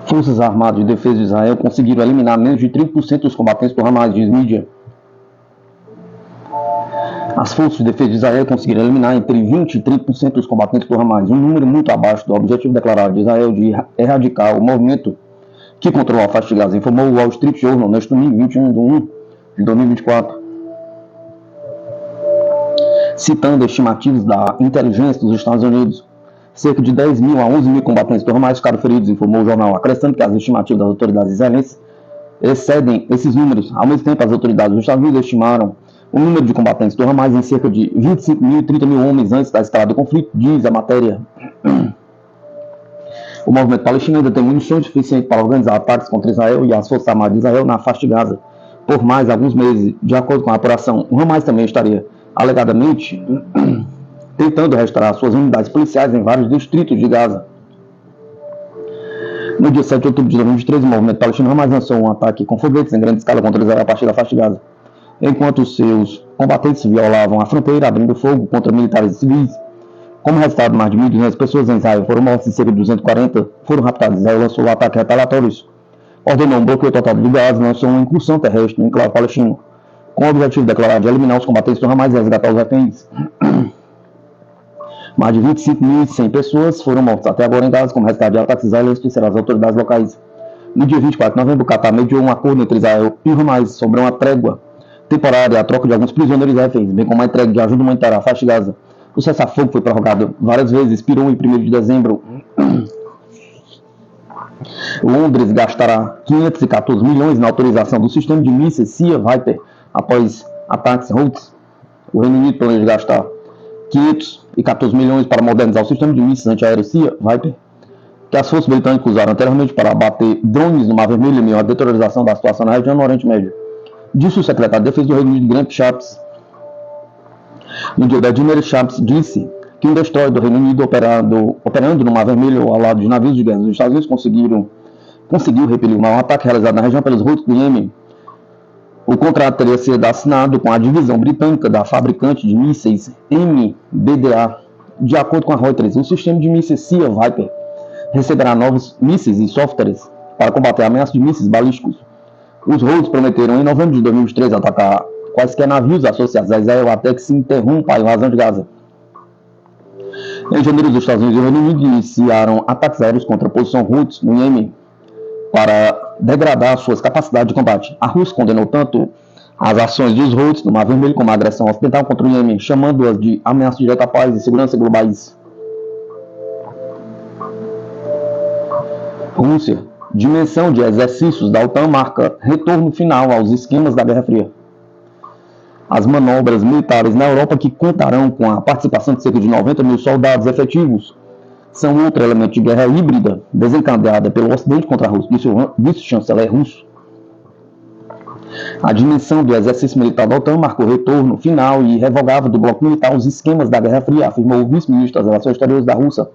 Forças Armadas de Defesa de Israel conseguiram eliminar menos de 30% dos combatentes do Hamas, diz mídia. As Forças de Defesa de Israel conseguiram eliminar entre 20% e 30% dos combatentes do Hamas, um número muito abaixo do objetivo declarado de Israel de erradicar o movimento que controla a faixa de Gaza, informou o Wall Street Journal neste domingo, 21 de 1 de 2024. Citando estimativas da inteligência dos Estados Unidos, cerca de 10 mil a 11 mil combatentes do Hamas ficaram feridos, informou o jornal, acrescentando que as estimativas das autoridades israelenses excedem esses números. Ao mesmo tempo, as autoridades dos Estados Unidos estimaram o número de combatentes do Hamas em cerca de 25 mil e 30 mil homens antes da escalada do conflito, diz a matéria. O movimento palestino ainda tem munições suficientes para organizar ataques contra Israel e as Forças Armadas de Israel na faixa de Gaza por mais alguns meses. De acordo com a apuração, o Hamas também estaria, alegadamente, tentando restaurar suas unidades policiais em vários distritos de Gaza. No dia 7 de outubro de 2023, o movimento palestino Hamas lançou um ataque com foguetes em grande escala contra Israel a partir da faixa de Gaza, enquanto seus combatentes violavam a fronteira, abrindo fogo contra militares e civis. Como resultado, mais de 1.200 pessoas em Israel foram mortas e cerca de 240 foram raptadas. Israel lançou ataques retaliatórios, ordenou um bloqueio total de Gaza e lançou uma incursão terrestre no enclave palestino, com o objetivo declarado de eliminar os combatentes do Hamas e resgatar os reféns. Mais de 25.100 pessoas foram mortas até agora em Gaza como resultado de ataques israelenses, disseram as autoridades locais. No dia 24 de novembro, o Qatar mediou um acordo entre Israel e o Hamas sobre uma trégua temporária, a troca de alguns prisioneiros e reféns, bem como a entrega de ajuda humanitária à faixa de Gaza. O cessar-fogo foi prorrogado várias vezes, expirou em 1º de dezembro. Londres gastará 514 milhões na autorização do sistema de mísseis Sea Viper após ataques Houthis. O Reino Unido planeja gastar 514 milhões para modernizar o sistema de mísseis antiaéreos Sea Viper, que as forças britânicas usaram anteriormente para abater drones no Mar Vermelho em meio à deterioração da situação na região no Oriente Médio, disse o secretário de Defesa do Reino Unido, Grant Shapps. No dia 10 de janeiro, Shapps disse que um destroyer do Reino Unido operando no Mar Vermelho ao lado de navios de guerra dos Estados Unidos conseguiu repelir um ataque realizado na região pelos Houthis do Iêmen. O contrato teria sido assinado com a divisão britânica da fabricante de mísseis MBDA. De acordo com a Reuters, o sistema de mísseis Sea Viper receberá novos mísseis e softwares para combater a ameaça de mísseis balísticos. Os Houthis prometeram em novembro de 2023 atacar quaisquer navios associados a Israel até que se interrompa a invasão de Gaza. Em janeiro, os Estados Unidos e o Reino Unido iniciaram ataques aéreos contra a posição Houthis no Iêmen para degradar suas capacidades de combate. A Rússia condenou tanto as ações dos Houthis no Mar Vermelho como a agressão ocidental contra o Iêmen, chamando-as de ameaça direta à paz e segurança globais. Rússia. Dimensão de exercícios da OTAN marca retorno final aos esquemas da Guerra Fria. As manobras militares na Europa, que contarão com a participação de cerca de 90 mil soldados efetivos, são outro elemento de guerra híbrida desencadeada pelo Ocidente contra a Rússia, disse o vice-chanceler russo. A dimensão do exercício militar da OTAN marcou o retorno final e irrevogável do bloco militar aos esquemas da Guerra Fria, afirmou o vice-ministro das Relações Exteriores da Rússia,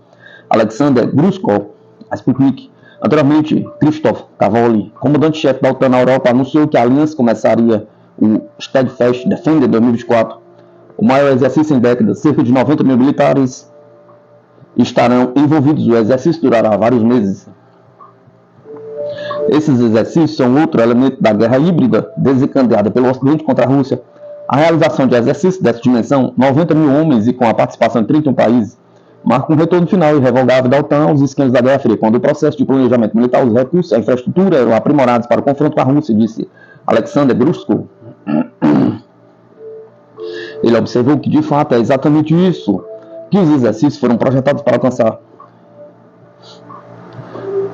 Alexander Grushko, a Sputnik. Anteriormente, Krzysztof Kavoli, comandante-chefe da OTAN na Europa, anunciou que a aliança começaria o Steadfast Defender 2024, o maior exercício em décadas. Cerca de 90 mil militares estarão envolvidos. O exercício durará vários meses. Esses exercícios são outro elemento da guerra híbrida desencadeada pelo Ocidente contra a Rússia. A realização de exercícios dessa dimensão, 90 mil homens e com a participação de 31 países, marca um retorno final irrevogável da OTAN aos esquemas da Guerra Fria, quando o processo de planejamento militar, os recursos e a infraestrutura eram aprimorados para o confronto com a Rússia, disse Alexander Grushko. Ele observou que, de fato, é exatamente isso que os exercícios foram projetados para alcançar.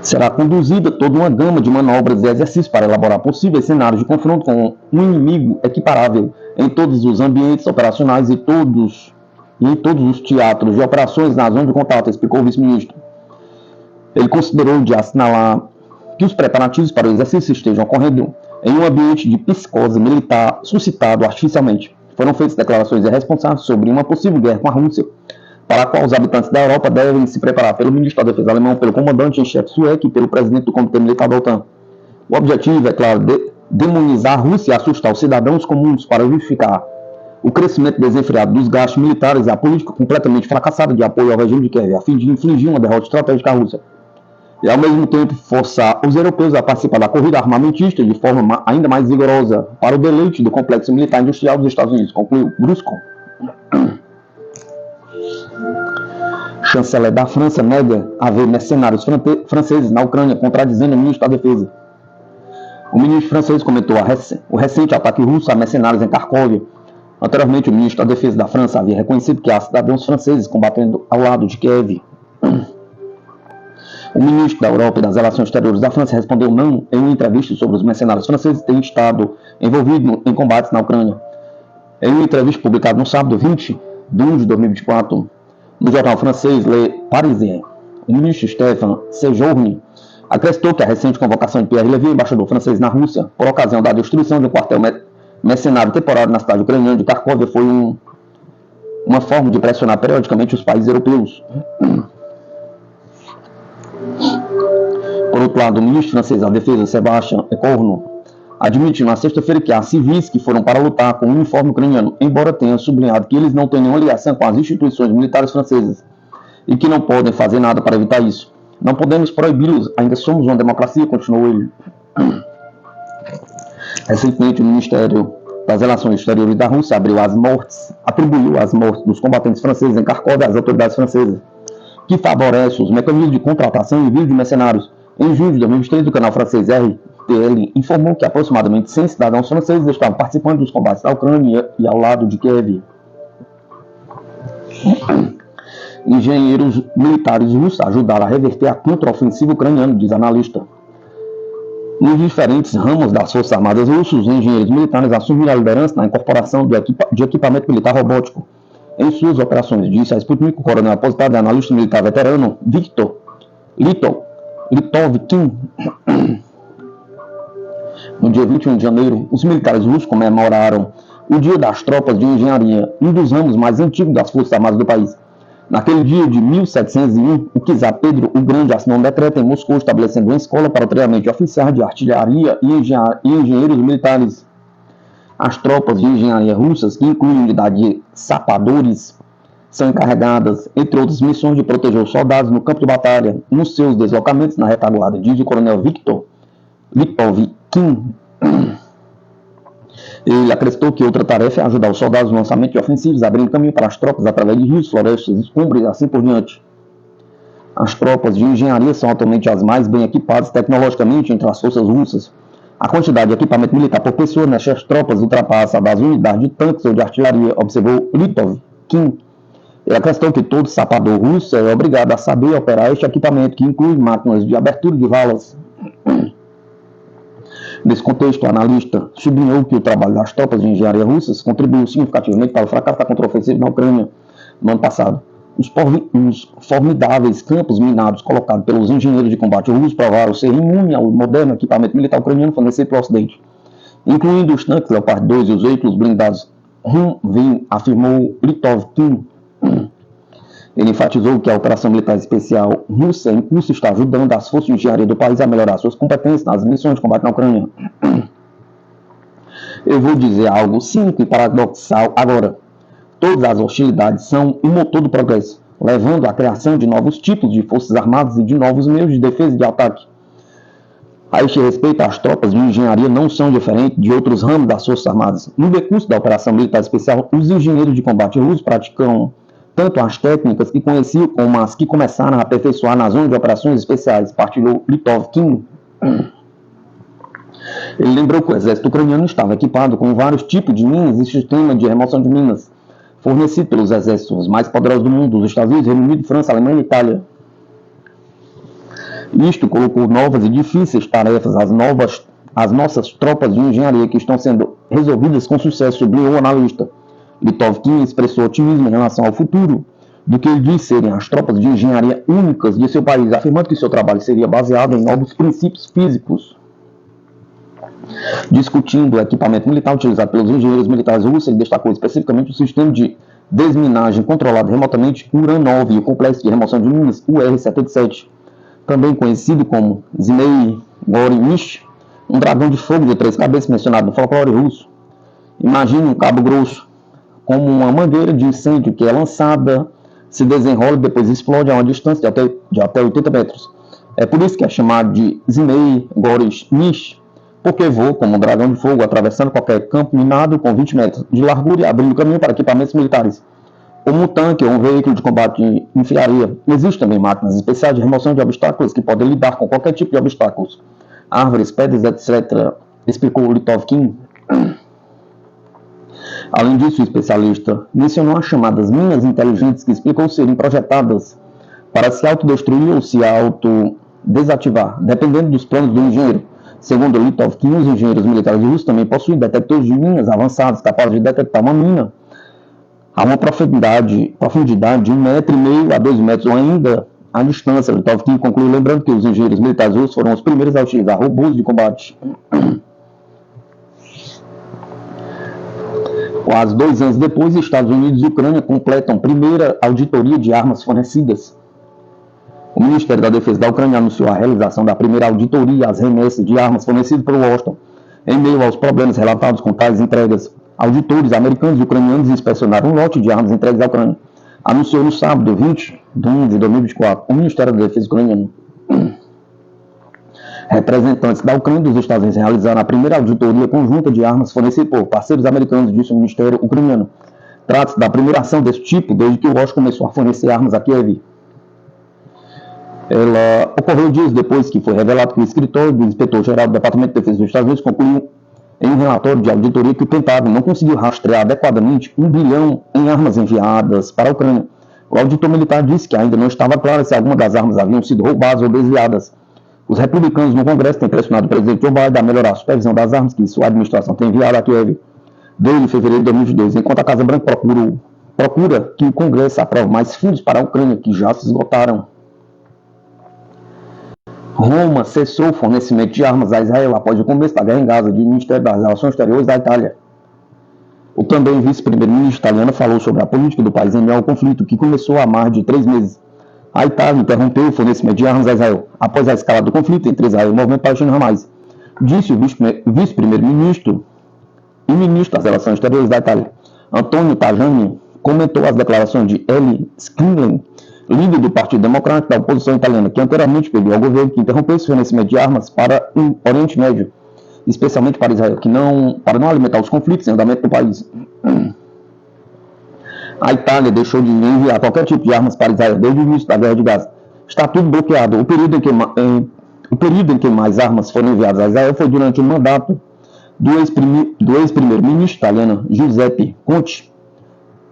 Será conduzida toda uma gama de manobras e exercícios para elaborar possíveis cenários de confronto com um inimigo equiparável em todos os ambientes operacionais e em todos os teatros de operações na zona de contato, explicou o vice-ministro. Ele considerou de assinalar que os preparativos para o exercício estejam ocorrendo em um ambiente de psicose militar suscitado artificialmente. Foram feitas declarações irresponsáveis sobre uma possível guerra com a Rússia, para a qual os habitantes da Europa devem se preparar pelo ministro da Defesa alemão, pelo comandante-em-chefe sueco e pelo presidente do Comitê Militar da OTAN. O objetivo é, claro, demonizar a Rússia e assustar os cidadãos comuns para justificar o crescimento desenfreado dos gastos militares e a política completamente fracassada de apoio ao regime de Kiev, a fim de infligir uma derrota estratégica à Rússia. E, ao mesmo tempo, forçar os europeus a participar da corrida armamentista de forma ainda mais vigorosa para o deleite do complexo militar industrial dos Estados Unidos, concluiu Brusco. Chanceler da França nega haver mercenários franceses na Ucrânia, contradizendo o ministro da Defesa. O ministro francês comentou o recente ataque russo a mercenários em Kharkov. Anteriormente, o ministro da Defesa da França havia reconhecido que há cidadãos franceses combatendo ao lado de Kiev. O ministro da Europa e das Relações Exteriores da França respondeu não em uma entrevista sobre os mercenários franceses terem estado envolvidos em combates na Ucrânia. Em uma entrevista publicada no sábado 20 de 1 de 2024, no jornal francês Le Parisien, o ministro Stéphane Séjourné acrescentou que a recente convocação de Pierre Levy, embaixador francês na Rússia, por ocasião da destruição de um quartel mercenário temporário na cidade ucraniana de Kharkov, foi uma forma de pressionar periodicamente os países europeus. Por outro lado, o ministro francês da Defesa, Sébastien Lecornu, admitiu na sexta-feira que há civis que foram para lutar com o uniforme ucraniano, embora tenha sublinhado que eles não têm nenhuma ligação com as instituições militares francesas e que não podem fazer nada para evitar isso. Não podemos proibi-los, ainda somos uma democracia, continuou ele. Recentemente, o Ministério das Relações Exteriores da Rússia atribuiu as mortes dos combatentes franceses em Kharkov às autoridades francesas, que favorecem os mecanismos de contratação e envio de mercenários. Em junho de 2023, o canal francês RTL informou que aproximadamente 100 cidadãos franceses estavam participando dos combates da Ucrânia e ao lado de Kiev. Engenheiros militares russos ajudaram a reverter a contraofensiva ucraniana, diz analista. Nos diferentes ramos das Forças Armadas Russas, os engenheiros militares assumiram a liderança na incorporação de equipamento militar robótico em suas operações, disse a Sputnik, o coronel aposentado e analista militar veterano Viktor Litovkin. No dia 21 de janeiro, os militares russos comemoraram o Dia das Tropas de Engenharia, um dos ramos mais antigos das Forças Armadas do país. Naquele dia de 1701, o czar Pedro o Grande assinou um decreto em Moscou estabelecendo uma escola para o treinamento de oficiais de artilharia e engenheiros militares. As tropas de engenharia russas, que incluem unidade de sapadores, são encarregadas, entre outras missões, de proteger os soldados no campo de batalha, nos seus deslocamentos na retaguarda, diz o coronel Viktor Litovkin. Ele acrescentou que outra tarefa é ajudar os soldados no lançamento de ofensivas, abrindo caminho para as tropas através de rios, florestas, escombros e assim por diante. As tropas de engenharia são atualmente as mais bem equipadas tecnologicamente entre as forças russas. A quantidade de equipamento militar por pessoa nessas tropas ultrapassa a das unidades de tanques ou de artilharia, observou Litovkin. Ele acrescentou que todo sapador russo é obrigado a saber operar este equipamento, que inclui máquinas de abertura de valas. Nesse contexto, o analista sublinhou que o trabalho das tropas de engenharia russas contribuiu significativamente para o fracasso da contraofensiva na Ucrânia no ano passado. Os formidáveis campos minados colocados pelos engenheiros de combate russos provaram ser imunes ao moderno equipamento militar ucraniano fornecido pelo Ocidente, incluindo os tanques Leopard 2 e os veículos blindados Humvee, afirmou Litovkin. Ele enfatizou que a operação militar especial russa em curso está ajudando as forças de engenharia do país a melhorar suas competências nas missões de combate na Ucrânia. Eu vou dizer algo cínico e paradoxal agora. Todas as hostilidades são o motor do progresso, levando à criação de novos tipos de forças armadas e de novos meios de defesa e de ataque. A este respeito, as tropas de engenharia não são diferentes de outros ramos das forças armadas. No decurso da operação militar especial, os engenheiros de combate russos praticam tanto as técnicas que conheciam como as que começaram a aperfeiçoar na zona de operações especiais, partilhou Litovkin. Ele lembrou que o exército ucraniano estava equipado com vários tipos de minas e sistema de remoção de minas, fornecido pelos exércitos mais poderosos do mundo, os Estados Unidos, Reino Unido, França, Alemanha e Itália. Isto colocou novas e difíceis tarefas às nossas tropas de engenharia, que estão sendo resolvidas com sucesso, sublinhou o analista. Litovkin expressou otimismo em relação ao futuro do que ele diz serem as tropas de engenharia únicas de seu país, afirmando que seu trabalho seria baseado em novos princípios físicos. Discutindo o equipamento militar utilizado pelos engenheiros militares russos, ele destacou especificamente o sistema de desminagem controlado remotamente Uran-9 e o complexo de remoção de minas UR-77, também conhecido como Zimei Gorinish, um dragão de fogo de 3 cabeças mencionado no folclore russo. Imagine um cabo grosso como uma mangueira de incêndio que é lançada, se desenrola e depois explode a uma distância de até 80 metros. É por isso que é chamado de Zimei Gorinish, porque voa como um dragão de fogo, atravessando qualquer campo minado com 20 metros de largura e abrindo caminho para equipamentos militares, como um tanque ou um veículo de combate de enfiaria. Existem também máquinas especiais de remoção de obstáculos que podem lidar com qualquer tipo de obstáculos, árvores, pedras, etc., explicou Litovkin. Além disso, o especialista mencionou as chamadas minas inteligentes, que explicou serem projetadas para se autodestruir ou se autodesativar, dependendo dos planos do engenheiro. Segundo Litovkin, os engenheiros militares russos também possuem detectores de minas avançados, capazes de detectar uma mina a uma profundidade de 1,5 metro a 2 metros, ou ainda à distância. Litovkin concluiu lembrando que os engenheiros militares russos foram os primeiros a utilizar robôs de combate. Quase 2 anos depois, Estados Unidos e Ucrânia completam primeira auditoria de armas fornecidas. O Ministério da Defesa da Ucrânia anunciou a realização da primeira auditoria às remessas de armas fornecidas por Washington, em meio aos problemas relatados com tais entregas. Auditores americanos e ucranianos inspecionaram um lote de armas entregues à Ucrânia, anunciou no sábado 20 de 1 de 2024 o Ministério da Defesa ucraniano. Representantes da Ucrânia e dos Estados Unidos realizaram a primeira auditoria conjunta de armas fornecidas por parceiros americanos, disse o Ministério ucraniano. Trata-se da primeira ação desse tipo desde que Washington começou a fornecer armas a Kiev. Ela ocorreu dias depois que foi revelado que o escritório do inspetor-geral do Departamento de Defesa dos Estados Unidos concluiu em um relatório de auditoria que o Pentágono não conseguiu rastrear adequadamente 1 bilhão em armas enviadas para a Ucrânia. O auditor militar disse que ainda não estava claro se alguma das armas haviam sido roubadas ou desviadas. Os republicanos no Congresso têm pressionado o presidente Joe Biden a melhorar a supervisão das armas que sua administração tem enviado a Kiev desde fevereiro de 2022, enquanto a Casa Branca procura que o Congresso aprove mais fundos para a Ucrânia, que já se esgotaram. Roma cessou o fornecimento de armas a Israel após o começo da guerra em Gaza, diz o Ministério das Relações Exteriores da Itália. O também vice-primeiro-ministro italiano falou sobre a política do país em meio ao conflito, que começou há mais de 3 meses. A Itália interrompeu o fornecimento de armas a Israel após a escalada do conflito entre Israel e o movimento palestino Hamas, disse o vice-primeiro-ministro e ministro das Relações Exteriores da Itália. Antonio Tajani comentou as declarações de Eli Schlein, líder do Partido Democrático da oposição italiana, que anteriormente pediu ao governo que interrompesse o fornecimento de armas para o Oriente Médio, especialmente para Israel, para não alimentar os conflitos em andamento no país. A Itália deixou de enviar qualquer tipo de armas para Israel desde o início da guerra de Gaza. Está tudo bloqueado. O período em que mais armas foram enviadas a Israel foi durante o mandato do ex-primeiro-ministro italiano Giuseppe Conte.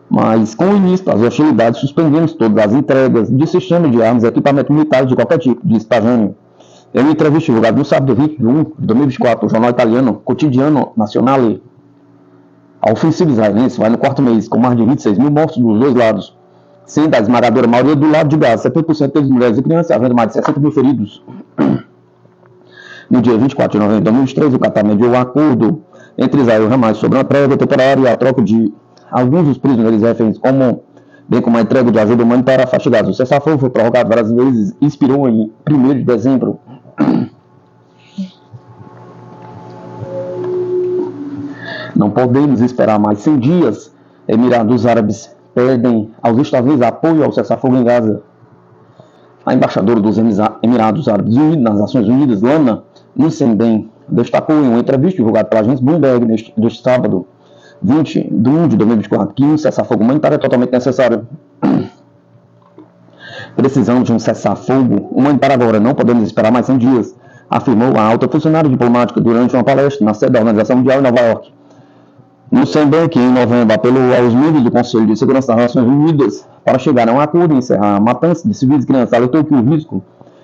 Mas, com o início das hostilidades, suspendemos todas as entregas de sistemas de armas e equipamentos militares de qualquer tipo, disse Tajani. Em uma entrevista divulgada no sábado 21 de 2024, o jornal italiano Quotidiano Nazionale, a ofensiva israelense vai no 4º mês, com mais de 26 mil mortos dos dois lados, sendo a esmagadora maioria do lado de Gaza, 70% deles mulheres e crianças, havendo mais de 60 mil feridos. No dia 24 de novembro de 2023, o Qatar mediou um acordo entre Israel e Hamas sobre uma trégua temporária e a troca de alguns dos prisioneiros reféns, bem como a entrega de ajuda humanitária a faixa de Gaza. O cessar-fogo foi prorrogado várias vezes e expirou em 1º de dezembro. Não podemos esperar mais 100 dias. Emirados Árabes pedem aos Estados Unidos apoio ao cessar-fogo em Gaza. A embaixadora dos Emirados Árabes Unidos nas Nações Unidas, Lana Nussenden, destacou em uma entrevista divulgada pela agência Bloomberg neste sábado, 20 de 1 de 2024, que um cessar-fogo humanitário é totalmente necessário. Precisamos de um cessar-fogo humanitário agora, não podemos esperar mais 100 dias, afirmou a alta funcionária diplomática durante uma palestra na sede da Organização Mundial em Nova York. Nussenden, que em novembro apelou aos membros do Conselho de Segurança das Nações Unidas para chegar a um acordo e encerrar a matança de civis e crianças, alertou que o risco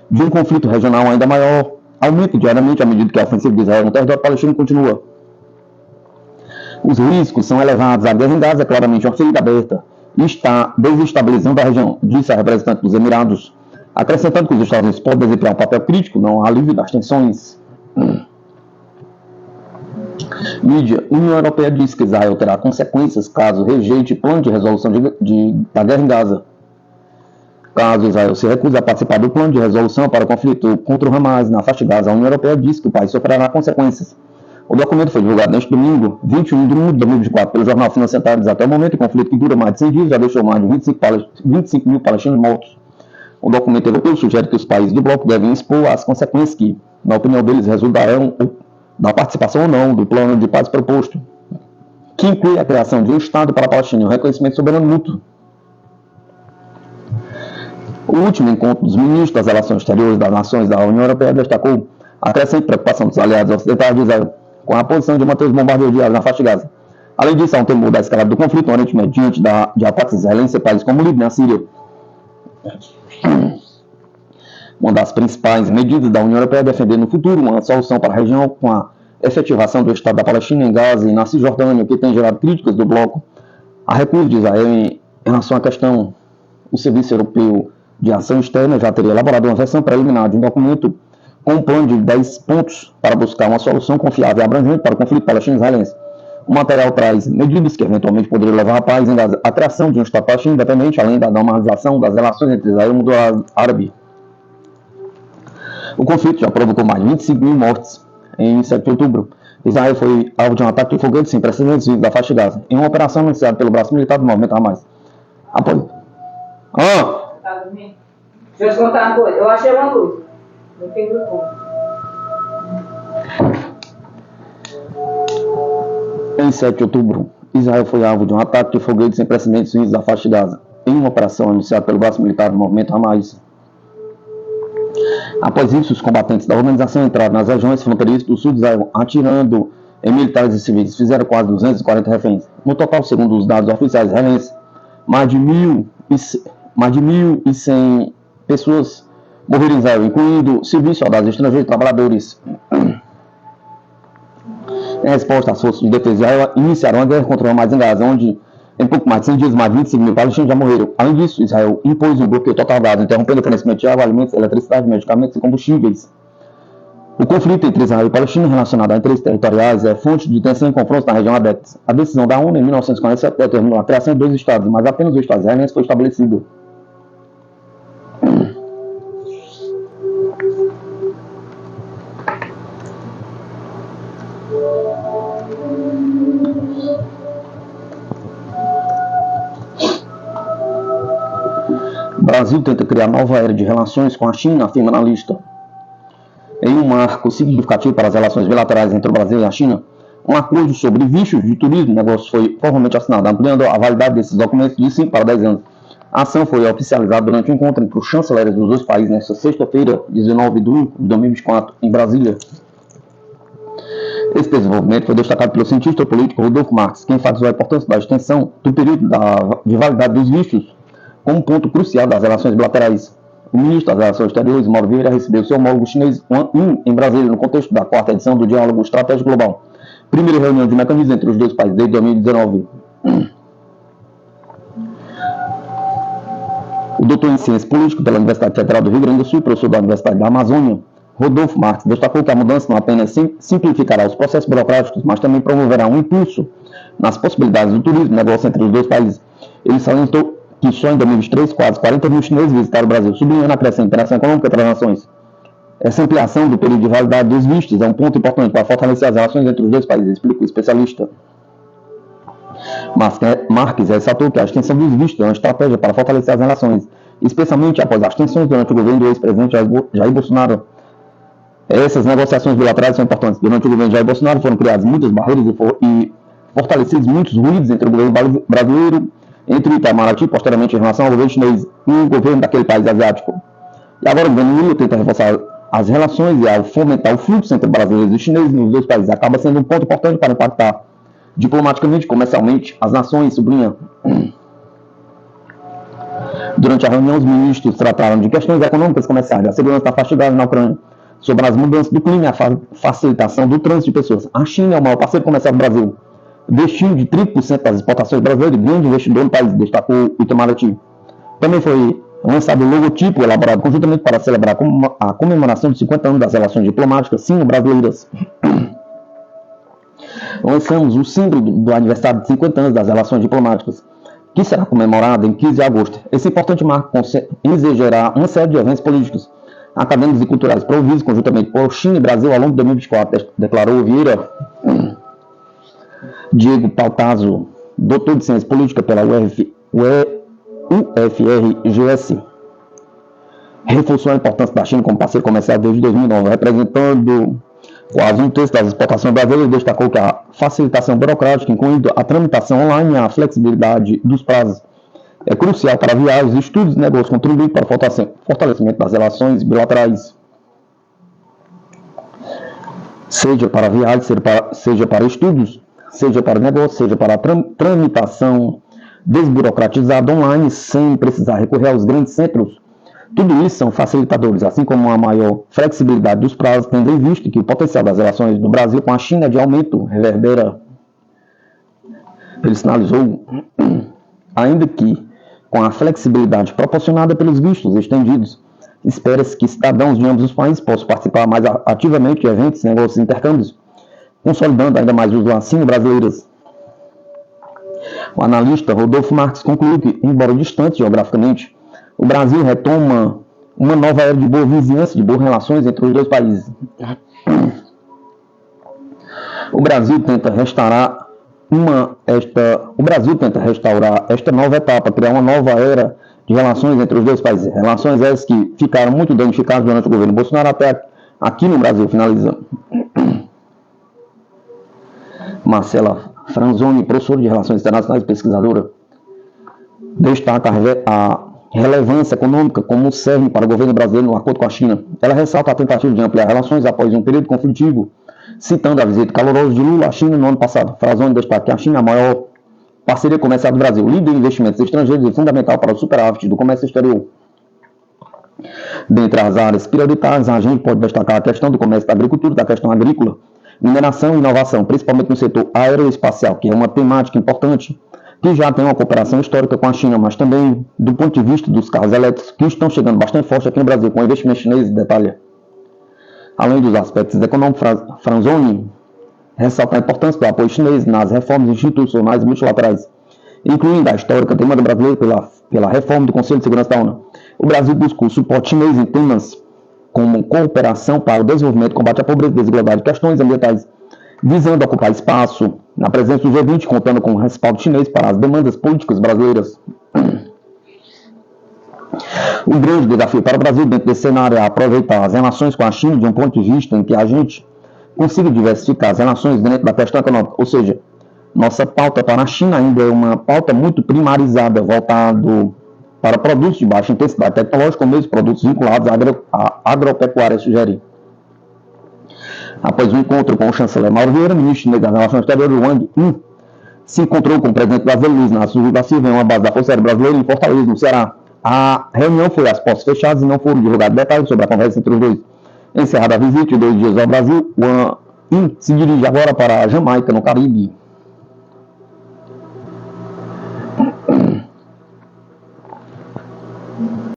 de um conflito regional ainda maior aumenta diariamente à medida que a ofensiva de Israel no território palestino continua. Os riscos são elevados. A guerra em Gaza é claramente uma ferida aberta e está desestabilizando a região, disse a representante dos Emirados, acrescentando que os Estados Unidos podem desempenhar um papel crítico no alívio das tensões. Mídia. A União Europeia diz que Israel terá consequências caso rejeite plano de resolução da guerra em Gaza. Caso Israel se recuse a participar do plano de resolução para o conflito contra o Hamas na faixa de Gaza, a União Europeia diz que o país sofrerá consequências. O documento foi divulgado neste domingo, 21 de junho de 2024, pelo jornal Financial Times. Até o momento, o conflito, que dura mais de 100 dias, já deixou mais de 25 mil palestinos mortos. O documento europeu sugere que os países do bloco devem expor as consequências que, na opinião deles, resultarão da participação ou não do plano de paz proposto, que inclui a criação de um Estado para a Palestina e o reconhecimento soberano mútuo. O último encontro dos ministros das Relações Exteriores das Nações da União Europeia destacou a crescente preocupação dos aliados ocidentais de Israel com a posição de manter os bombardeios diários na faixa de Gaza. Além disso, há um temor da escalada do conflito no Oriente Médio diante de ataques israelenses em países como o Líbano e a Síria. Uma das principais medidas da União Europeia é defender no futuro uma solução para a região com a efetivação do Estado da Palestina em Gaza e na Cisjordânia, que tem gerado críticas do bloco a recusa de Israel em relação à questão. O Serviço Europeu de Ação Externa já teria elaborado uma versão preliminar de um documento com um plano de 10 pontos para buscar uma solução confiável e abrangente para o conflito palestino-israelense. O material traz medidas que eventualmente poderiam levar a paz e a criação de um Estado palestino independente, além da normalização das relações entre Israel e o mundo árabe. O conflito já provocou mais de 25 mil mortes em 7 de outubro. Israel foi alvo de um ataque de foguete sem precedentes da faixa de Gaza, em uma operação anunciada pelo braço militar do movimento Hamas. Após... Deixa eu te contar uma coisa. Eu achei uma luz. Não tem grupo. Em 7 de outubro, Israel foi alvo de um ataque de foguete sem precedentes da faixa de Gaza, em uma operação anunciada pelo braço militar do movimento Hamas. Após isso, os combatentes da organização entraram nas regiões fronteiriças do sul de Israel, atirando em militares e civis. Fizeram quase 240 reféns. No total, segundo os dados oficiais israelenses, mais de 1.100 pessoas morreram em Israel, incluindo civis, soldados estrangeiros e trabalhadores. Em resposta, as forças de defesa de Israel iniciaram a guerra contra o Hamas em Gaza, onde, em pouco mais de 100 dias, mais de 25 mil palestinos já morreram. Além disso, Israel impôs um bloqueio total da Gaza, interrompendo o fornecimento de água, alimentos, eletricidade, medicamentos e combustíveis. O conflito entre Israel e Palestina, relacionado a interesses territoriais, é fonte de tensão e confrontos na região há décadas. A decisão da ONU, em 1947, determinou a criação de 2 estados, mas apenas o Estado israelense foi estabelecido. O Brasil tenta criar nova era de relações com a China, afirma analista. Em um marco significativo para as relações bilaterais entre o Brasil e a China, um acordo sobre vistos de turismo e negócios foi formalmente assinado, ampliando a validade desses documentos de 5 para 10 anos. A ação foi oficializada durante um encontro entre os chanceleres dos dois países nesta sexta-feira, 19 de junho de 2024, em Brasília. Esse desenvolvimento foi destacado pelo cientista político Rodolfo Marques, que enfatizou a importância da extensão do período de validade dos vistos como um ponto crucial das relações bilaterais. O ministro das Relações Exteriores, Mauro Vieira, recebeu seu homólogo chinês Wang Yi em Brasília, no contexto da 4ª edição do Diálogo Estratégico Global, primeira reunião de mecanismo entre os dois países desde 2019. O doutor em Ciências Políticas pela Universidade Federal do Rio Grande do Sul, professor da Universidade da Amazônia, Rodolfo Marques, destacou que a mudança não apenas simplificará os processos burocráticos, mas também promoverá um impulso nas possibilidades do turismo e negócio entre os dois países. Ele salientou que só em 2023 quase 40 mil chineses visitaram o Brasil, sublinhando a crescente interação econômica entre as nações. Essa ampliação do período de validade dos vistos é um ponto importante para fortalecer as relações entre os dois países, explica o especialista. Marques ressaltou que a extensão dos vistos é uma estratégia para fortalecer as relações, especialmente após as tensões durante o governo do ex-presidente Jair Bolsonaro. Essas negociações bilaterais são importantes. Durante o governo de Jair Bolsonaro foram criadas muitas barreiras e fortalecidos muitos ruídos entre o governo brasileiro, entre o Itamaraty, posteriormente em relação ao governo chinês e o governo daquele país asiático. E agora o governo Lula tenta reforçar as relações e ao fomentar o fluxo entre brasileiros e chineses nos dois países. Acaba sendo um ponto importante para impactar diplomaticamente e comercialmente as nações, sublinha. Durante a reunião, os ministros trataram de questões econômicas e comerciais, da segurança da faixa de Gaza na Ucrânia, sobre as mudanças do clima e a facilitação do trânsito de pessoas. A China é o maior parceiro comercial do Brasil, destino de 30% das exportações brasileiras e grande investidor no país, destacou o Itamaraty. Também foi lançado o logotipo elaborado conjuntamente para celebrar a comemoração de 50 anos das relações diplomáticas sino-brasileiras. lançamos o símbolo do aniversário de 50 anos das relações diplomáticas, que será comemorado em 15 de agosto. Esse importante marco ensejará uma série de eventos políticos, acadêmicos e culturais promovidos conjuntamente por China e Brasil ao longo de 2024, declarou Vieira Diego Pautazzo, doutor de Ciência Política pela UFRGS. Reforçou a importância da China como parceiro comercial desde 2009, representando quase um terço das exportações brasileiras. Destacou que a facilitação burocrática, incluindo a tramitação online e a flexibilidade dos prazos, é crucial para viagens, estudos e negócios, contribuindo para o fortalecimento das relações bilaterais, seja para viagens, seja para estudos, seja para negócios, seja para a tramitação desburocratizada online, sem precisar recorrer aos grandes centros. Tudo isso são facilitadores, assim como a maior flexibilidade dos prazos, tendo em vista que o potencial das relações do Brasil com a China é de aumento reverbera. Ele sinalizou ainda que, com a flexibilidade proporcionada pelos vistos estendidos, espera-se que cidadãos de ambos os países possam participar mais ativamente de eventos, negócios e intercâmbios, consolidando ainda mais os laços brasileiros. O analista Rodolfo Marques concluiu que, embora distante geograficamente, o Brasil retoma uma nova era de boa vizinhança, de boas relações entre os dois países. O Brasil tenta restaurar esta nova etapa, criar uma nova era de relações entre os dois países. Relações essas que ficaram muito danificadas durante o governo Bolsonaro até aqui no Brasil, finalizando. Marcela Franzoni, professora de Relações Internacionais e pesquisadora, destaca a relevância econômica como serve para o governo brasileiro no acordo com a China. Ela ressalta a tentativa de ampliar relações após um período conflitivo, citando a visita calorosa de Lula à China no ano passado. Franzoni destaca que a China é a maior parceria comercial do Brasil, líder em investimentos estrangeiros e fundamental para o superávit do comércio exterior. Dentre as áreas prioritárias, a gente pode destacar a questão do comércio da agricultura, da questão agrícola, mineração e inovação, principalmente no setor aeroespacial, que é uma temática importante, que já tem uma cooperação histórica com a China, mas também do ponto de vista dos carros elétricos, que estão chegando bastante forte aqui no Brasil, com investimento chinês, detalha. Além dos aspectos econômicos, Franzoni ressalta a importância do apoio chinês nas reformas institucionais multilaterais, incluindo a histórica demanda brasileira pela reforma do Conselho de Segurança da ONU. O Brasil buscou suporte chinês em temas como cooperação para o desenvolvimento, combate à pobreza, desigualdade e questões ambientais, visando ocupar espaço na presença dos G20, contando com o respaldo chinês para as demandas políticas brasileiras. O grande desafio para o Brasil dentro desse cenário é aproveitar as relações com a China de um ponto de vista em que a gente consiga diversificar as relações dentro da questão econômica, ou seja, nossa pauta para a China ainda é uma pauta muito primarizada, voltado para produtos de baixa intensidade tecnológica, ou mesmo produtos vinculados à agropecuária, sugere. Após um encontro com o chanceler Mauro Vieira, ministro chinês das Relações Exteriores, Wang Yi, se encontrou com o presidente brasileiro Luiz Inácio Lula da Silva em uma base da Força Aérea Brasileira em Fortaleza, no Ceará. A reunião foi às portas fechadas e não foram divulgados detalhes sobre a conversa entre os dois. Encerrada a visita de 2 dias ao Brasil, Wang Yi se dirige agora para a Jamaica, no Caribe.